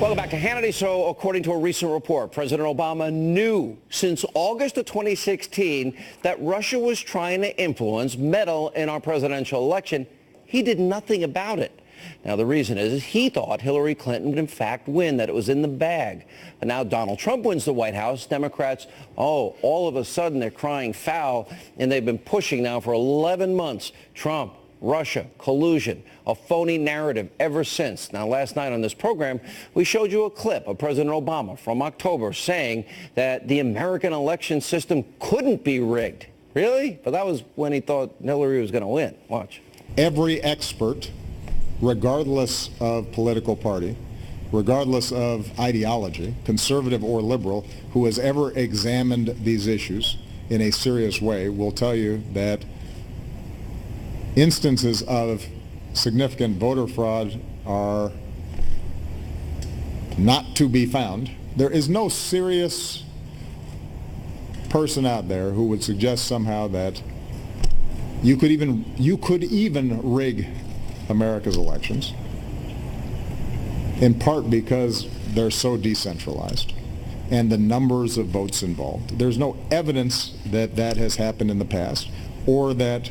Welcome back to Hannity. So, according to a recent report, President Obama knew since August of 2016 that Russia was trying to influence, meddle in our presidential election. He did nothing about it. Now, the reason is he thought Hillary Clinton would in fact win, that it was in the bag. But now Donald Trump wins the White House. Democrats, all of a sudden they're crying foul, and they've been pushing now for 11 months. Trump, Russia, collusion, a phony narrative ever since. Now, last night on this program, we showed you a clip of President Obama from October saying that the American election system couldn't be rigged. Really? But that was when he thought Hillary was going to win. Watch. Every expert, regardless of political party, regardless of ideology, conservative or liberal, who has ever examined these issues in a serious way will tell you that instances of significant voter fraud are not to be found. There is no serious person out there who would suggest somehow that you could even rig America's elections, in part because they're so decentralized and the numbers of votes involved. There's no evidence that that has happened in the past, or that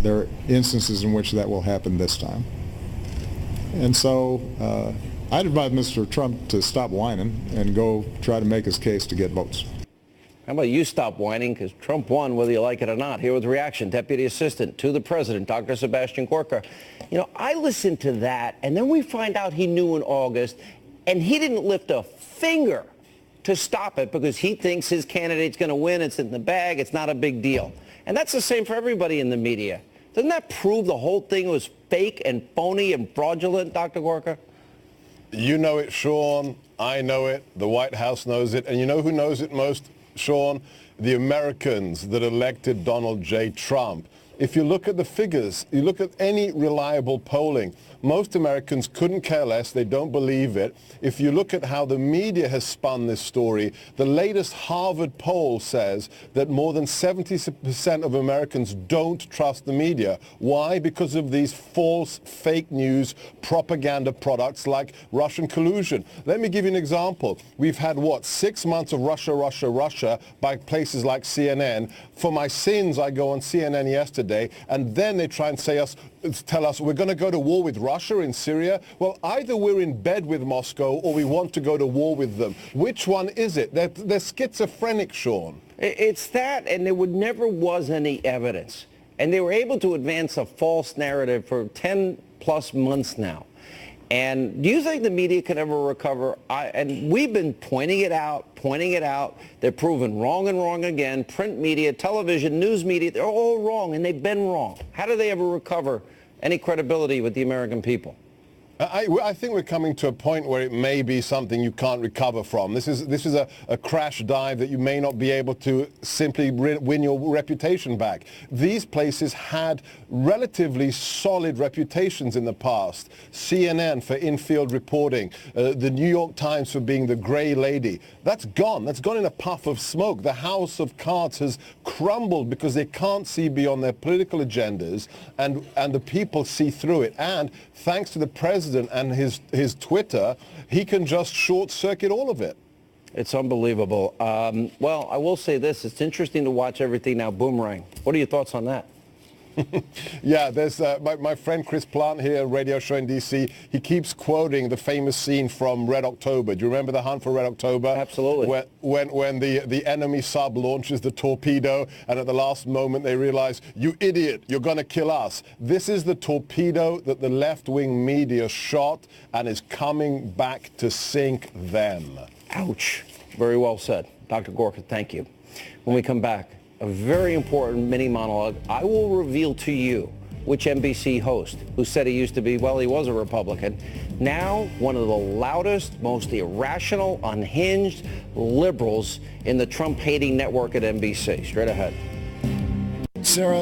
there are instances in which that will happen this time. And so I'd advise Mr. Trump to stop whining and go try to make his case to get votes. How about you stop whining, because Trump won whether you like it or not. Here with reaction, Deputy Assistant to the President, Dr. Sebastian Gorka. You know, I listened to that, and then we find out he knew in August, and he didn't lift a finger to stop it because he thinks his candidate's going to win. It's in the bag. It's not a big deal. And that's the same for everybody in the media. Doesn't that prove the whole thing was fake and phony and fraudulent, Dr. Gorka? You know it, Sean. I know it. The White House knows it. And you know who knows it most, Sean? The Americans that elected Donald J. Trump. If you look at the figures, you look at any reliable polling, most Americans couldn't care less. They don't believe it. If you look at how the media has spun this story, the latest Harvard poll says that more than 70% of Americans don't trust the media. Why? Because of these false fake news propaganda products like Russian collusion. Let me give you an example. We've had, 6 months of Russia, Russia, Russia by places like CNN. For my sins, I go on CNN yesterday, and then they try and tell us we're going to go to war with Russia in Syria. Well, either we're in bed with Moscow or we want to go to war with them. Which one is it? They're schizophrenic, Sean. It's that, and there never was any evidence. And they were able to advance a false narrative for 10 plus months now. And do you think the media can ever recover? And we've been pointing it out. They're proven wrong and wrong again. Print media, television, news media, they're all wrong, and they've been wrong. How do they ever recover any credibility with the American people? I think we're coming to a point where it may be something you can't recover from. This is a crash dive that you may not be able to simply win your reputation back. These places had relatively solid reputations in the past. CNN for in-field reporting, the New York Times for being the gray lady. That's gone. That's gone in a puff of smoke. The house of cards has crumbled because they can't see beyond their political agendas, and the people see through it. And thanks to the president and his Twitter, he can just short-circuit all of it. It's unbelievable. Well, I will say this. It's interesting to watch everything now boomerang. What are your thoughts on that? Yeah, there's my friend Chris Plant here, radio show in D.C., he keeps quoting the famous scene from Red October. Do you remember the hunt for Red October? Absolutely. When the enemy sub launches the torpedo, and at the last moment they realize, you idiot, you're going to kill us. This is the torpedo that the left-wing media shot and is coming back to sink them. Ouch. Very well said. Dr. Gorka, thank you. When we come back, a very important mini monologue. I will reveal to you which NBC host, who said he used to be, well, he was a Republican, now one of the loudest, most irrational, unhinged liberals in the Trump-hating network at NBC. Straight ahead. Sarah.